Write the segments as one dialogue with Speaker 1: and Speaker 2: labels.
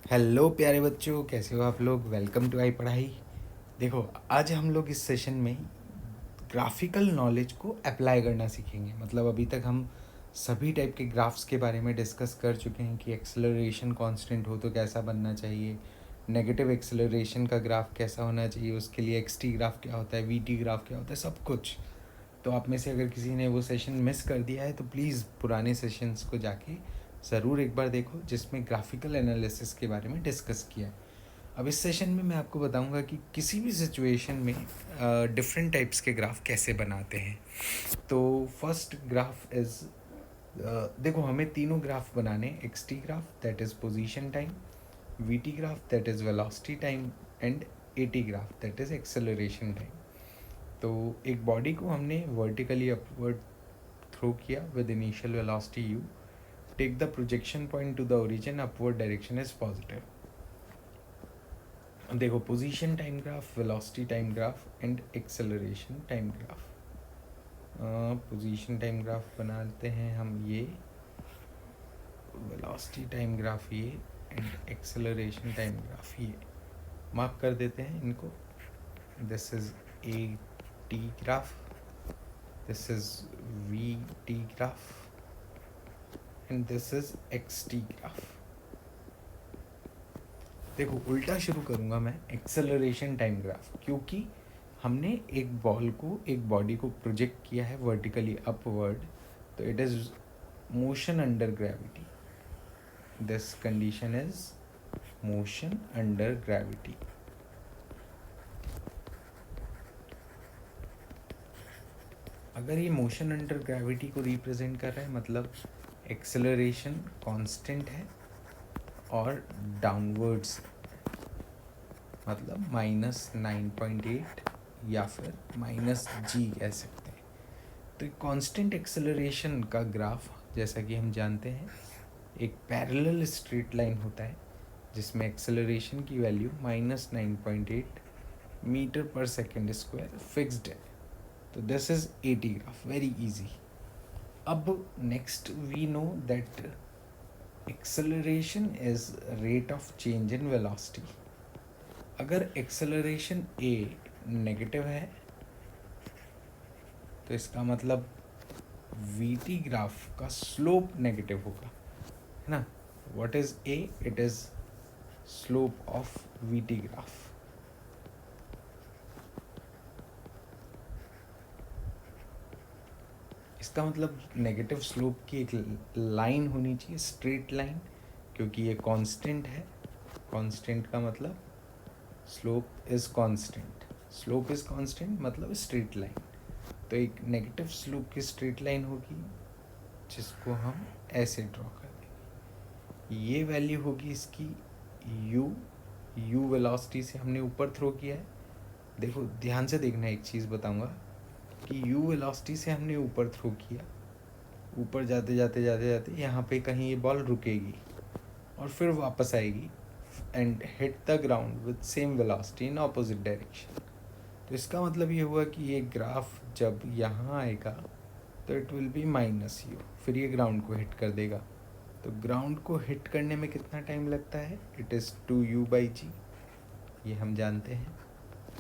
Speaker 1: Hello प्यारे बच्चों, कैसे हो आप लोग। वेलकम टू आई पढ़ाई। देखो, आज हम लोग इस सेशन में ग्राफिकल नॉलेज को अप्लाई करना सीखेंगे। मतलब अभी तक हम सभी टाइप के ग्राफ्स के बारे में डिस्कस कर चुके हैं कि एक्सेलरेशन कांस्टेंट हो तो कैसा बनना चाहिए, नेगेटिव एक्सेलरेशन का ग्राफ कैसा होना चाहिए, उसके लिए एक्स टी ग्राफ क्या होता है, वी टी ग्राफ क्या होता है, सब कुछ। तो आप में से अगर किसी ने वो सेशन मिस कर दिया है तो प्लीज़ पुराने सेशंस को जाके ज़रूर एक बार देखो, जिसमें ग्राफिकल एनालिसिस के बारे में डिस्कस किया है। अब इस सेशन में मैं आपको बताऊंगा कि किसी भी सिचुएशन में डिफरेंट टाइप्स के ग्राफ कैसे बनाते हैं। तो फर्स्ट ग्राफ इज़, देखो हमें तीनों ग्राफ बनाने, X T graph that is position time, V T graph that is velocity time and A T graph that is acceleration time. तो एक बॉडी को हमने वर्टिकली अपवर्ड थ्रो किया with initial velocity u, take the projection point to the origin, upward direction is positive. देखो, position time graph, velocity time graph and acceleration time graph. Position time graph बनाते हैं हम ये, velocity time graph ये and acceleration time graph ये। Mark कर देते हैं इनको। This is A T graph, this is we T graph and this is x T graph. देखो, उल्टा शुरू करूँगा मैं, एक्सेलरेशन टाइम ग्राफ, क्योंकि हमने एक बॉल को, एक बॉडी को प्रोजेक्ट किया है वर्टिकली अपवर्ड, तो it is motion under gravity. This condition is motion under gravity. अगर ये मोशन अंडर ग्रेविटी को रिप्रेजेंट कर रहा है, मतलब एक्सेलरेशन कांस्टेंट है और डाउनवर्ड्स, मतलब -9.8 या फिर -g कह सकते हैं। तो कांस्टेंट एक्सेलरेशन का ग्राफ, जैसा कि हम जानते हैं, एक पैरेलल स्ट्रेट लाइन होता है जिसमें एक्सेलरेशन की वैल्यू -9.8 मीटर पर सेकेंड स्क्वायर फिक्स्ड है। तो this is A T graph, very easy. अब next we know that acceleration is rate of change in velocity. अगर एक्सेलरेशन ए नेगेटिव है तो इसका मतलब वी टी ग्राफ का स्लोप नेगेटिव होगा, है ना। What is A? It is slope of V T graph. इसका मतलब नेगेटिव स्लोप की एक लाइन होनी चाहिए, स्ट्रेट लाइन, क्योंकि ये कांस्टेंट है। कांस्टेंट का मतलब slope is constant, slope is constant मतलब स्ट्रेट लाइन। तो एक नेगेटिव स्लोप की स्ट्रेट लाइन होगी जिसको हम ऐसे ड्रॉ कर देंगे। ये वैल्यू होगी इसकी u वेलोसिटी से हमने ऊपर थ्रो किया है। देखो ध्यान से देखना, एक चीज़ बताऊंगा कि u वेलोसिटी से हमने ऊपर थ्रो किया, ऊपर जाते जाते जाते जाते यहाँ पे कहीं ये बॉल रुकेगी और फिर वापस आएगी and hit the ground with same velocity in opposite direction. तो इसका मतलब ये हुआ कि ये ग्राफ जब यहाँ आएगा तो इट विल बी -u, फिर ये ग्राउंड को हिट कर देगा। तो ग्राउंड को हिट करने में कितना टाइम लगता है? इट इज़ 2u/g, ये हम जानते हैं।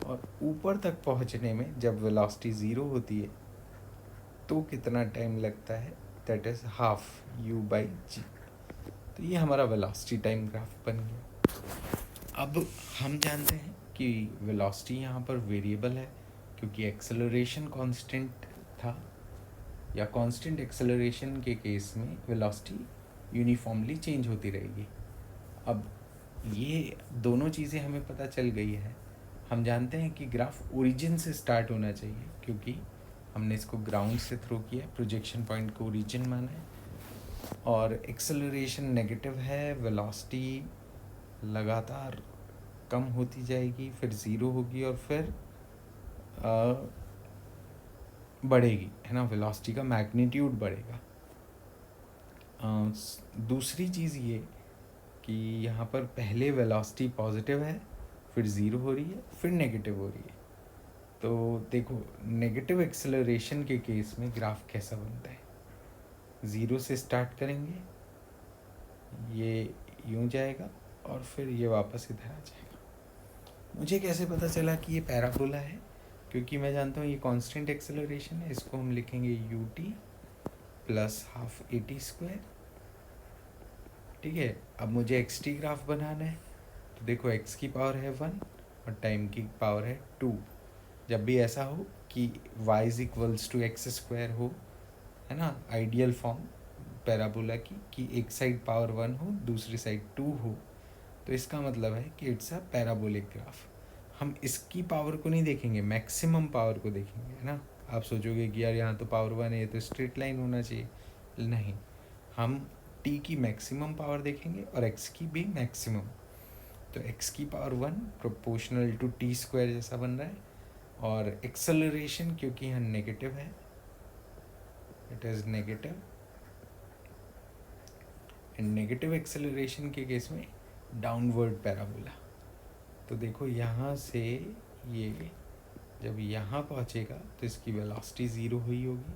Speaker 1: और ऊपर तक पहुँचने में जब वेलोसिटी 0 होती है तो कितना टाइम लगता है? That is half u/g। तो ये हमारा वेलोसिटी टाइम ग्राफ बन गया। अब हम जानते हैं कि वेलोसिटी यहाँ पर वेरिएबल है, क्योंकि एक्सेलरेशन कांस्टेंट था, या कांस्टेंट एक्सेलरेशन के केस में वेलोसिटी यूनिफॉर्मली चेंज होती रहेगी। अब ये दोनों चीज़ें हमें पता चल गई है। हम जानते हैं कि ग्राफ ओरिजिन से स्टार्ट होना चाहिए, क्योंकि हमने इसको ग्राउंड से थ्रो किया, प्रोजेक्शन पॉइंट को ओरिजिन माना है, और एक्सेलरेशन नेगेटिव है, वेलोसिटी लगातार कम होती जाएगी, फिर ज़ीरो होगी और फिर बढ़ेगी, है ना, वेलोसिटी का मैग्नीट्यूड बढ़ेगा। दूसरी चीज़ ये कि यहाँ पर पहले वेलोसिटी पॉजिटिव है, फिर ज़ीरो हो रही है, फिर नेगेटिव हो रही है। तो देखो, नेगेटिव एक्सेलरेशन के केस में ग्राफ कैसा बनता है? ज़ीरो से स्टार्ट करेंगे, ये यूँ जाएगा और फिर ये वापस इधर आ जाएगा। मुझे कैसे पता चला कि ये पैराबोला है? क्योंकि मैं जानता हूँ ये कांस्टेंट एक्सेलरेशन है, इसको हम लिखेंगे you t plus half a t square. ठीक है, अब मुझे एक्स टी ग्राफ बनाना है, तो देखो एक्स की पावर है 1 और टाइम की पावर है 2। जब भी ऐसा हो कि y is equals to x square हो, है ना, आइडियल फॉर्म पैराबोला की, कि एक साइड पावर 1 हो दूसरी साइड 2 हो, तो इसका मतलब है कि इट्स अ पैराबोलिक ग्राफ। हम इसकी पावर को नहीं देखेंगे, मैक्सिमम पावर को देखेंगे, है ना। आप सोचोगे कि यार यहाँ तो पावर 1 है, ये तो स्ट्रेट लाइन होना चाहिए। नहीं, हम t की मैक्सिमम पावर देखेंगे और x की भी मैक्सिमम। तो x की power 1 proportional to t square जैसा बन रहा है, और एक्सेलरेशन क्योंकि यहाँ नेगेटिव है, it is negative, and negative acceleration के केस में डाउनवर्ड पैराबोला। तो देखो यहाँ से ये जब यहाँ पहुँचेगा तो इसकी वेलोसिटी ज़ीरो हुई होगी,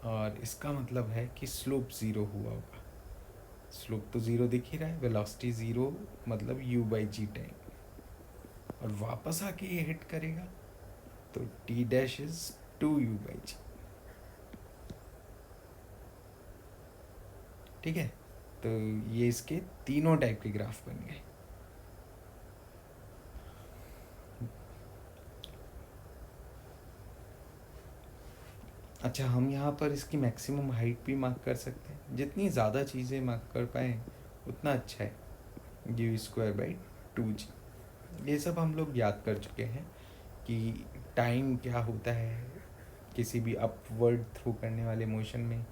Speaker 1: और इसका मतलब है कि स्लोप ज़ीरो हुआ होगा। स्लोप तो ज़ीरो दिख ही रहा है, वेलोसिटी ज़ीरो मतलब u बाई जी टाइम, और वापस आके ये हिट करेगा तो t dash is 2u by G. ठीक है, तो ये इसके तीनों टाइप के ग्राफ बन गए। अच्छा, हम यहाँ पर इसकी मैक्सिमम हाइट भी मार्क कर सकते हैं। जितनी ज़्यादा चीज़ें मार्क कर पाएँ उतना अच्छा है। यू स्क्वायर बाई 2g, ये सब हम लोग याद कर चुके हैं कि टाइम क्या होता है किसी भी अपवर्ड थ्रो करने वाले मोशन में,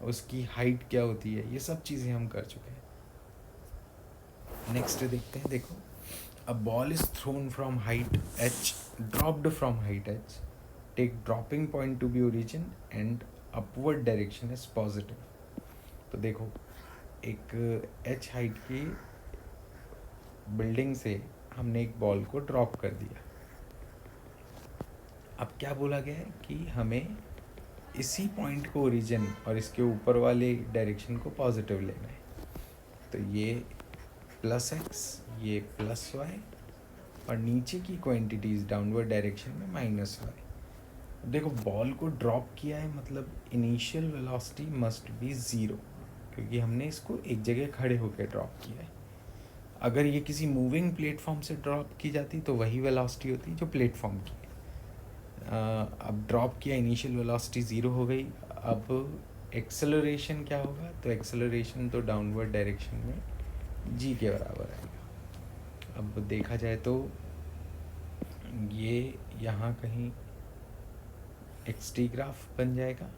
Speaker 1: उसकी हाइट क्या होती है, ये सब चीज़ें हम कर चुके हैं। नेक्स्ट देखते हैं, देखो, a ball is thrown from height h, dropped from height h, take dropping point to be origin and upward direction is positive. तो देखो, एक h हाइट की बिल्डिंग से हमने एक बॉल को ड्रॉप कर दिया। अब क्या बोला गया है कि हमें इसी पॉइंट को ओरिजिन और इसके ऊपर वाले डायरेक्शन को पॉजिटिव लेना है। तो ये प्लस एक्स, ये प्लस वाई, और नीचे की क्वांटिटीज डाउनवर्ड डायरेक्शन में माइनस वाई। देखो, बॉल को ड्रॉप किया है मतलब initial velocity must be zero, क्योंकि हमने इसको एक जगह खड़े होकर ड्रॉप किया है। अगर ये किसी मूविंग प्लेटफॉर्म से ड्रॉप की जाती तो वही वेलोसिटी होती जो प्लेटफॉर्म की है। अब ड्रॉप किया, इनिशियल वेलोसिटी ज़ीरो हो गई। अब एक्सेलरेशन क्या होगा? तो एक्सेलरेशन तो डाउनवर्ड डायरेक्शन में जी के बराबर आएगा। अब देखा जाए तो ये यहाँ कहीं एक्स टी ग्राफ बन जाएगा,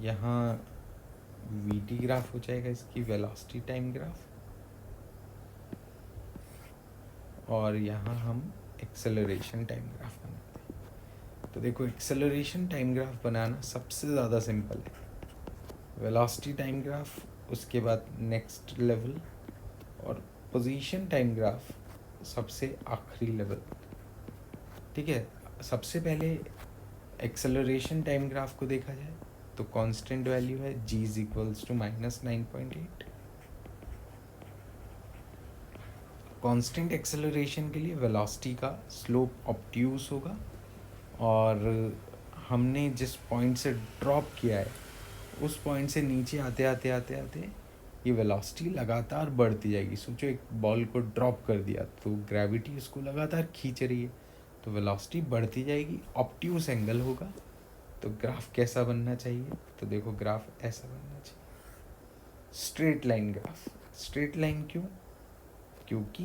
Speaker 1: यहाँ वी टी ग्राफ हो जाएगा, इसकी वेलोसिटी टाइम ग्राफ, और यहाँ हम एक्सेलरेशन टाइम ग्राफ बनाते हैं। तो देखो, एक्सेलरेशन टाइम ग्राफ बनाना सबसे ज़्यादा सिंपल है, वेलोसिटी टाइम ग्राफ उसके बाद नेक्स्ट लेवल, और पोजीशन टाइम ग्राफ सबसे आखिरी लेवल। ठीक है, सबसे पहले एक्सेलरेशन टाइम ग्राफ को देखा जाए तो कांस्टेंट वैल्यू है g is equals to -9.8। Constant acceleration के लिए वेलोसिटी का स्लोप ऑब्ट्यूज होगा, और हमने जिस पॉइंट से ड्रॉप किया है उस पॉइंट से नीचे आते आते आते आते ये वेलोसिटी लगातार बढ़ती जाएगी। सोचो, एक बॉल को ड्रॉप कर दिया तो ग्रेविटी उसको लगातार खींच रही है, तो वेलोसिटी बढ़ती जाएगी, ऑब्ट्यूज एंगल होगा। तो ग्राफ कैसा बनना चाहिए? तो देखो, ग्राफ ऐसा बनना चाहिए, straight line graph. Straight line क्यों? क्योंकि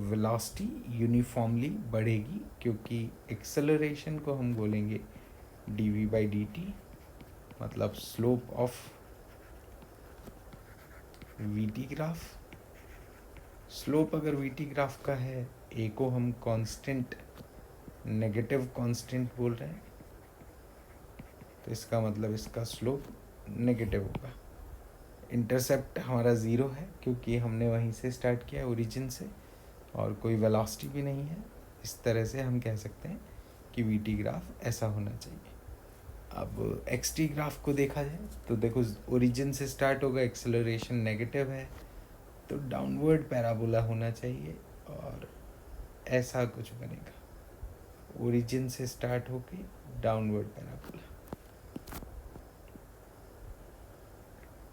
Speaker 1: वेलोसिटी यूनिफॉर्मली बढ़ेगी, क्योंकि एक्सेलरेशन को हम बोलेंगे dv बाई dt, मतलब slope of vt graph. Slope अगर vt ग्राफ का है, a को हम कांस्टेंट, नेगेटिव कांस्टेंट बोल रहे हैं, तो इसका मतलब इसका स्लोप नेगेटिव होगा। इंटरसेप्ट हमारा ज़ीरो है क्योंकि हमने वहीं से स्टार्ट किया है, ओरिजिन से, और कोई वेलोसिटी भी नहीं है। इस तरह से हम कह सकते हैं कि वीटी ग्राफ ऐसा होना चाहिए। अब एक्स टी ग्राफ को देखा जाए तो देखो ओरिजिन से स्टार्ट होगा, एक्सेलरेशन नेगेटिव है तो डाउनवर्ड पैराबोला होना चाहिए और ऐसा कुछ बनेगा, ओरिजिन से स्टार्ट होके डाउनवर्ड पैराबोला,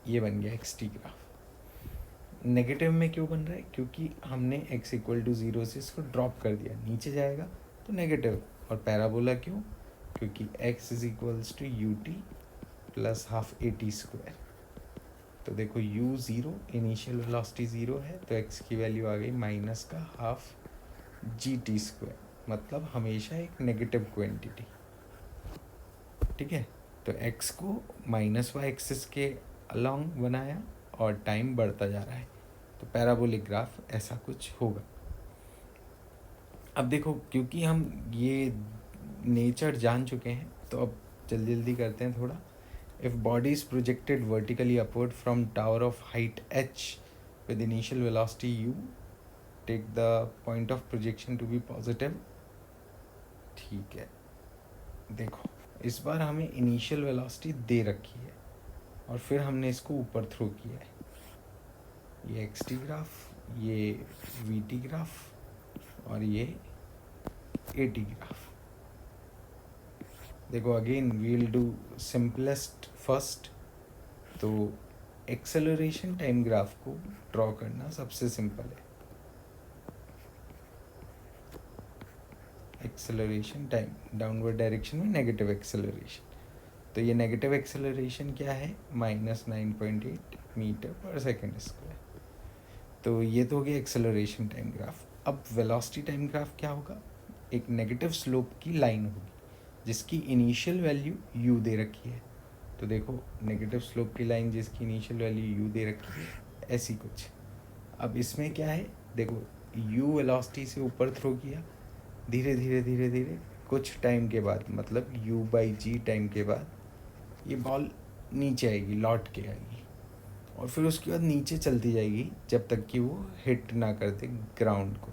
Speaker 1: ये बन गया एक्स टी ग्राफ। नेगेटिव में क्यों बन रहा है? क्योंकि हमने x इक्वल टू 0 से इसको ड्रॉप कर दिया, नीचे जाएगा तो नेगेटिव। और पैराबोला क्यों? क्योंकि x is equals to u t plus half a t square. तो देखो u zero, initial velocity zero है तो x की वैल्यू आ गई माइनस का हाफ जी टी स्क्वायर, मतलब हमेशा एक नेगेटिव क्वांटिटी। ठीक है, तो x को माइनस वाई एक्सिस के अलॉन्ग बनाया और टाइम बढ़ता जा रहा है, तो पैराबोलिक ग्राफ ऐसा कुछ होगा। अब देखो क्योंकि हम ये नेचर जान चुके हैं तो अब जल्दी जल्दी करते हैं थोड़ा। If body is projected vertically upward from tower of height h with initial velocity u, take the point of projection to be positive. ठीक है, देखो इस बार हमें इनिशियल वेलोसिटी दे रखी है और फिर हमने इसको ऊपर थ्रो किया है, ये एक्स टी ग्राफ, ये वी टी ग्राफ और ये ए टी ग्राफ। देखो again we will do simplest first. तो एक्सेलरेशन टाइम ग्राफ को ड्रॉ करना सबसे सिंपल है। एक्सेलरेशन टाइम डाउनवर्ड डायरेक्शन में नेगेटिव एक्सेलरेशन, तो ये नेगेटिव एक्सेलरेशन क्या है? -9.8 मीटर पर सेकेंड स्क्वायर। तो ये तो हो गया एक्सेलरेशन टाइम ग्राफ। अब वेलोसिटी टाइम ग्राफ क्या होगा? एक नेगेटिव स्लोप की लाइन होगी जिसकी इनिशियल वैल्यू u दे रखी है। तो देखो नेगेटिव स्लोप की लाइन जिसकी इनिशियल वैल्यू u दे रखी है, ऐसी कुछ। अब इसमें क्या है? देखो u वेलोसिटी से ऊपर थ्रो किया, धीरे धीरे धीरे धीरे कुछ टाइम के बाद, मतलब u/g टाइम के बाद ये बॉल नीचे आएगी, लौट के आएगी और फिर उसके बाद नीचे चलती जाएगी जब तक कि वो हिट ना कर दे ग्राउंड को,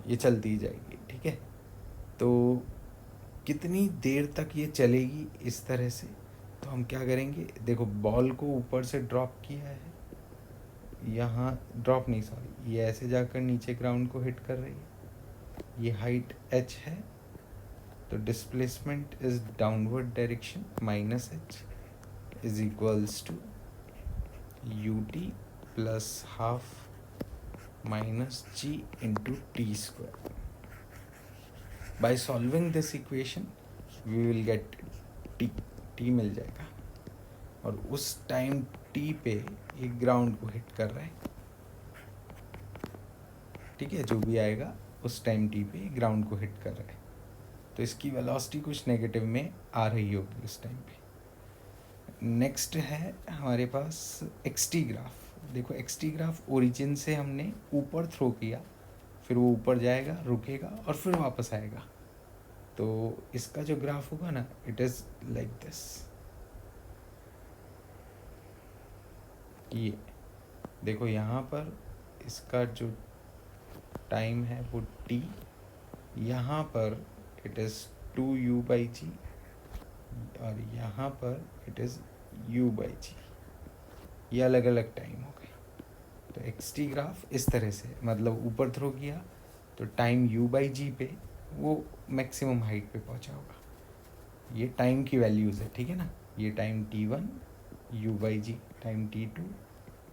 Speaker 1: ये चलती जाएगी। ठीक है, तो कितनी देर तक ये चलेगी इस तरह से? तो हम क्या करेंगे, देखो बॉल को ऊपर से ड्रॉप किया है, यहाँ ड्रॉप नहीं सॉरी, ये ऐसे जाकर नीचे ग्राउंड को हिट कर रही है, ये हाइट h है, तो displacement is downward direction, minus h is equals to u t plus half minus g into t square. By solving this equation we will get t मिल जाएगा और उस टाइम t पे ये ग्राउंड को hit कर रहा है। ठीक है, जो भी आएगा उस टाइम t पे ग्राउंड को हिट कर रहा है, तो इसकी वेलोसिटी कुछ नेगेटिव में आ रही होगी उस टाइम पे। नेक्स्ट है हमारे पास एक्स टी ग्राफ। देखो एक्स टी ग्राफ ओरिजिन से हमने ऊपर थ्रो किया, फिर वो ऊपर जाएगा, रुकेगा और फिर वापस आएगा। तो इसका जो ग्राफ होगा ना, इट इज़ लाइक दिस। ये देखो यहाँ पर इसका जो टाइम है वो t, यहाँ पर इट इज़ 2u/g और यहाँ पर इट इज़ u/g, ये अलग अलग टाइम हो गए। तो एक्स टी ग्राफ इस तरह से, मतलब ऊपर थ्रो किया तो टाइम u/g पे वो मैक्सिमम हाइट पे पहुंचा होगा। ये टाइम की वैल्यूज़ है, ठीक है ना। ये time t1 u/g, time t2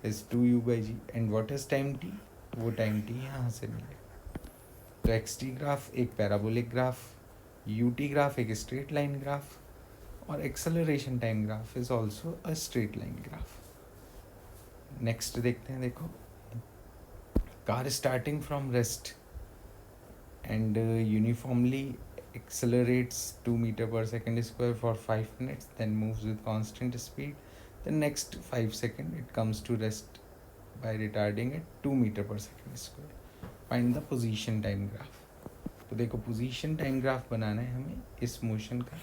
Speaker 1: is 2u/g and what is time t? वो टाइम t यहाँ से मिलेगा। तो एक्स टी ग्राफ एक parabolic graph, U T graph एक स्ट्रेट लाइन ग्राफ और acceleration time graph is also a straight line graph. Next देखते हैं। देखो car starting from rest and uniformly accelerates 2 meter per second square for 5 minutes, then moves with constant speed. The next 5 seconds it comes to rest by retarding at 2 meter per second square. Find the position time graph. तो देखो position time graph बनाना है हमें इस motion का,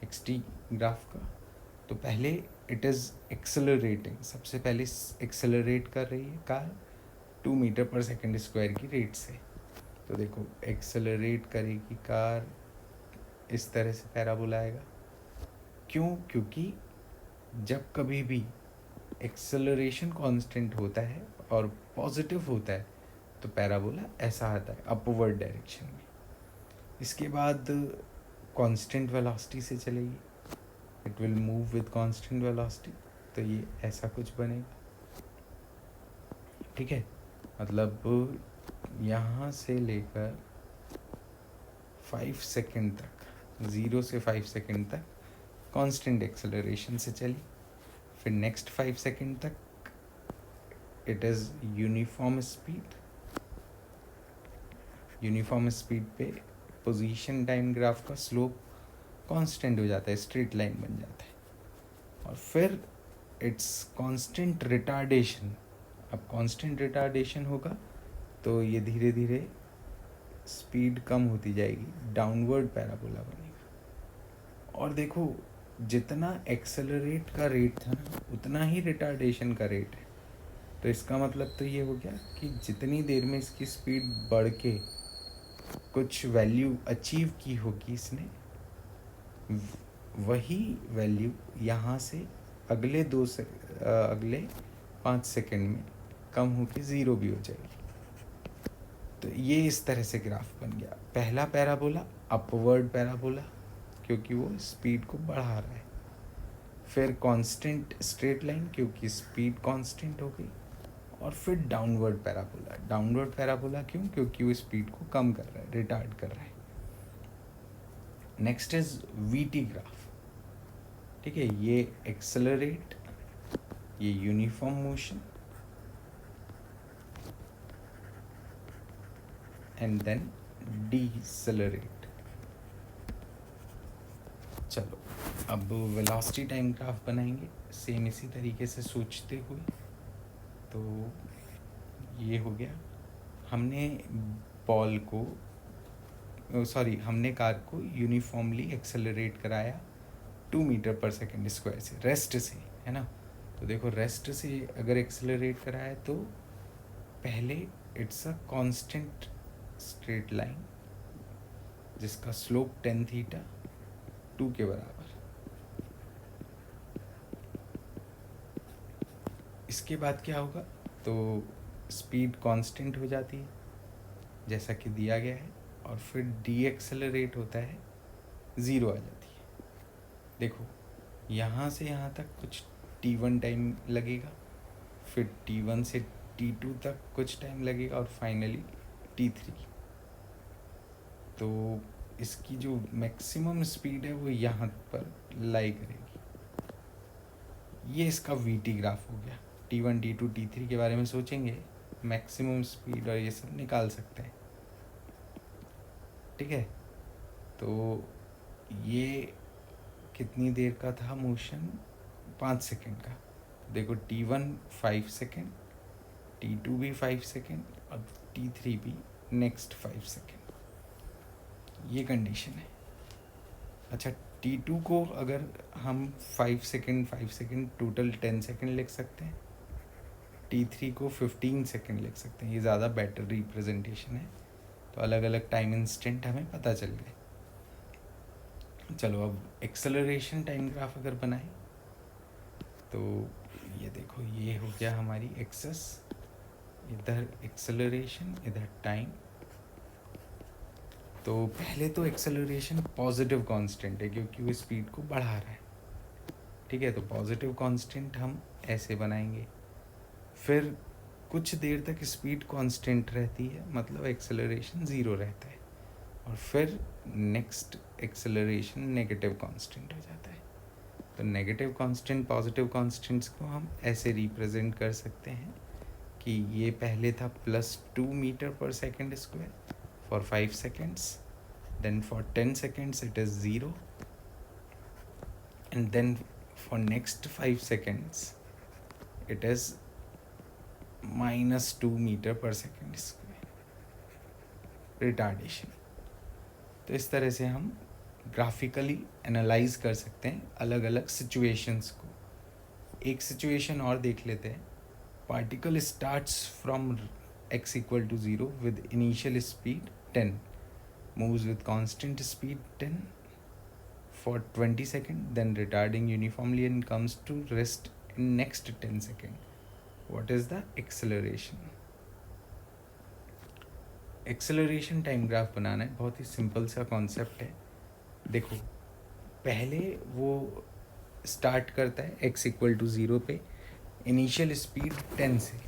Speaker 1: x T graph का। तो पहले इट इज़ एक्सेलरेटिंग, सबसे पहले एक्सेलरेट कर रही है कार 2 मीटर पर सेकेंड स्क्वायर की रेट से। तो देखो एक्सेलरेट करेगी कार, इस तरह से पैराबोला आएगा, क्यों? क्योंकि जब कभी भी एक्सेलरेशन कांस्टेंट होता है और पॉजिटिव होता है तो पैराबोला ऐसा आता है अपवर्ड डायरेक्शन में। इसके बाद कांस्टेंट वेलोसिटी से चलेगी, it will move with constant velocity, तो ये ऐसा कुछ बनेगा। ठीक है, मतलब यहाँ से लेकर 5 सेकेंड तक, 0 से 5 सेकेंड तक कांस्टेंट एक्सेलरेशन से चली, फिर नेक्स्ट 5 सेकेंड तक it is uniform speed. Uniform speed पे पोजीशन टाइम ग्राफ का स्लोप कांस्टेंट हो जाता है, स्ट्रेट लाइन बन जाता है। और फिर इट्स कांस्टेंट रिटार्डेशन। अब कांस्टेंट रिटार्डेशन होगा तो ये धीरे धीरे स्पीड कम होती जाएगी, डाउनवर्ड पैराबोला बनेगा। और देखो, जितना एक्सेलरेट का रेट था ना उतना ही रिटार्डेशन का रेट है। तो इसका मतलब तो ये हो गया कि जितनी देर में इसकी स्पीड बढ़ के कुछ वैल्यू अचीव की होगी इसने, वही वैल्यू यहाँ से अगले 5 सेकेंड में कम होके 0 भी हो जाएगी। तो ये इस तरह से ग्राफ बन गया। पहला पैराबोला अपवर्ड पैराबोला, क्योंकि वो स्पीड को बढ़ा रहा है। फिर कांस्टेंट स्ट्रेट लाइन, क्योंकि स्पीड कांस्टेंट हो गई। और फिर डाउनवर्ड पैराबोला। डाउनवर्ड पैराबोला क्यों? क्योंकि वो स्पीड को कम कर रहा है, रिटार्ड कर रहा है। Next is VT graph. ठीक है, ये एक्सेलरेट, ये यूनिफॉर्म मोशन, एंड देन डीसेलरेट। चलो अब वेलोसिटी टाइम ग्राफ बनाएंगे सेम इसी तरीके से सोचते हुए। तो ये हो गया, हमने बॉल को हमने कार को यूनिफॉर्मली एक्सेलरेट कराया 2 मीटर पर सेकेंड स्क्वायर से, रेस्ट से, है ना। तो देखो, रेस्ट से अगर एक्सेलरेट कराया तो पहले it's a constant straight line जिसका स्लोप 10 थीटा 2 के बराबर। इसके बाद क्या होगा? तो स्पीड कांस्टेंट हो जाती है जैसा कि दिया गया है, और फिर डी एक्सेलरेट होता है, 0 आ जाती है। देखो, यहाँ से यहाँ तक कुछ t1 टाइम लगेगा, फिर t1 से t2 तक कुछ टाइम लगेगा, और फाइनली t3। तो इसकी जो मैक्सिमम स्पीड है वो यहाँ पर लाई करेगी। ये इसका वीटी ग्राफ हो गया। t1 t2 t3 के बारे में सोचेंगे, मैक्सिमम स्पीड और ये सब निकाल सकते हैं। ठीक है, तो ये कितनी देर का था मोशन? 5 सेकेंड का। देखो, t1 5 सेकेंड, t2 भी 5 सेकेंड, और t3 भी नेक्स्ट 5 सेकेंड। ये कंडीशन है। अच्छा, t2 को अगर हम 5 सेकेंड टोटल 10 सेकेंड लिख सकते हैं, t3 को 15 सेकेंड लिख सकते हैं। ये ज़्यादा बेटर रिप्रेजेंटेशन है, तो अलग अलग टाइम इंस्टेंट हमें पता चल गए। चलो अब एक्सेलरेशन टाइम ग्राफ अगर बनाएं तो ये देखो, ये हो गया हमारी एक्सेस, इधर एक्सेलरेशन, इधर टाइम। तो पहले तो एक्सेलरेशन पॉजिटिव कांस्टेंट है क्योंकि वो स्पीड को बढ़ा रहा है। ठीक है, तो पॉजिटिव कांस्टेंट हम ऐसे बनाएंगे। फिर कुछ देर तक स्पीड कांस्टेंट रहती है, मतलब एक्सेलरेशन 0 रहता है, और फिर नेक्स्ट एक्सेलरेशन नेगेटिव कांस्टेंट हो जाता है। तो नेगेटिव कांस्टेंट पॉजिटिव कांस्टेंट्स को हम ऐसे रिप्रेजेंट कर सकते हैं कि ये पहले था +2 मीटर पर second square for 5 seconds, then for 10 seconds it is 0, and then for next 5 seconds it is -2 meter per second square retardation. तो इस तरह से हम ग्राफिकली एनालाइज कर सकते हैं अलग अलग सिचुएशंस को। एक सिचुएशन और देख लेते हैं। Particle starts from x = 0 with initial speed 10, moves with constant speed 10 for 20 seconds, then retarding uniformly and comes to rest in next 10 seconds. What is the acceleration? Acceleration time graph बनाना है, बहुत ही simple सा concept है. देखो पहले वो start करता है x इक्वल टू 0 पे, इनिशियल स्पीड 10 से,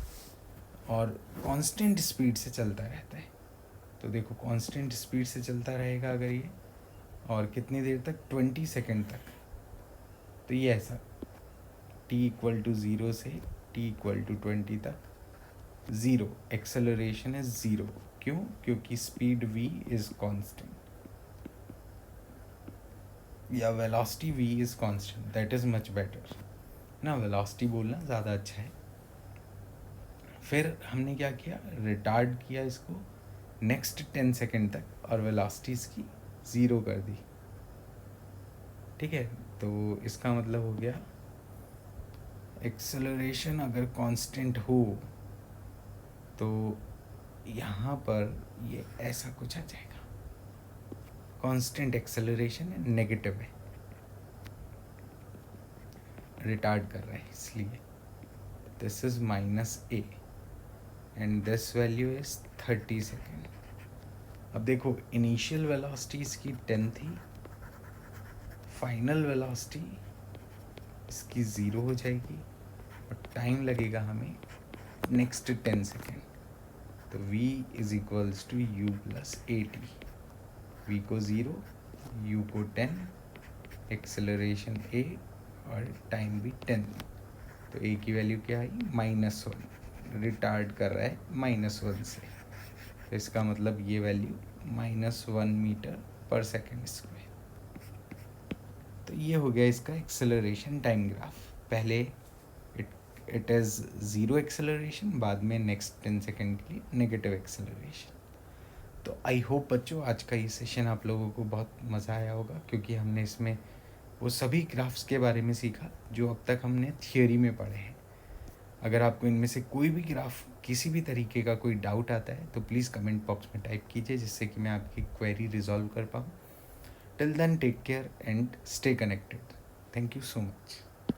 Speaker 1: और कांस्टेंट स्पीड से चलता रहता है. तो देखो कांस्टेंट स्पीड से चलता रहेगा अगर ये, और कितनी देर तक, 20 सेकेंड तक. तो ये ऐसा t इक्वल टू 0 से t इक्वल टू 20 तक 0, एक्सेलरेशन है 0. क्यों? क्योंकि स्पीड v इज कांस्टेंट, या velocity v is constant. That is much better ना, वेलोसिटी बोलना ज़्यादा अच्छा है. फिर हमने क्या किया, रिटार्ड किया इसको नेक्स्ट 10 सेकेंड तक, और वेलोसिटी इसकी 0 कर दी. ठीक है, तो इसका मतलब हो गया एक्सेलरेशन अगर कांस्टेंट हो तो यहाँ पर ये ऐसा कुछ आ जाएगा. कांस्टेंट एक्सेलरेशन है, नेगेटिव है, रिटार्ड कर रहा है इसलिए. This is -a and this value is 30 second. अब देखो इनिशियल वेलोसिटी इसकी 10 थी, फाइनल वेलोसिटी इसकी 0 हो जाएगी, और टाइम लगेगा हमें नेक्स्ट 10 सेकेंड. तो v is equals to u plus at. v को 0, u को 10, एक्सेलरेशन a और टाइम भी 10. तो a की वैल्यू क्या आई, -1. रिटार्ड कर रहा है -1 से, तो इसका मतलब ये वैल्यू -1 मीटर पर सेकेंड स्क्वायर. तो ये हो गया इसका एक्सेलरेशन टाइम ग्राफ. पहले इट इज़ 0 एक्सेलरेशन, बाद में नेक्स्ट 10 सेकेंड के लिए नेगेटिव एक्सेलरेशन. तो आई होप बच्चों आज का ये सेशन आप लोगों को बहुत मज़ा आया होगा, क्योंकि हमने इसमें वो सभी ग्राफ्स के बारे में सीखा जो अब तक हमने थियोरी में पढ़े हैं. अगर आपको इनमें से कोई भी ग्राफ, किसी भी तरीके का कोई डाउट आता है तो प्लीज़ कमेंट बॉक्स में टाइप कीजिए, जिससे कि मैं आपकी क्वेरी रिजॉल्व कर पाऊँ. Till then take care and stay connected. Thank you so much.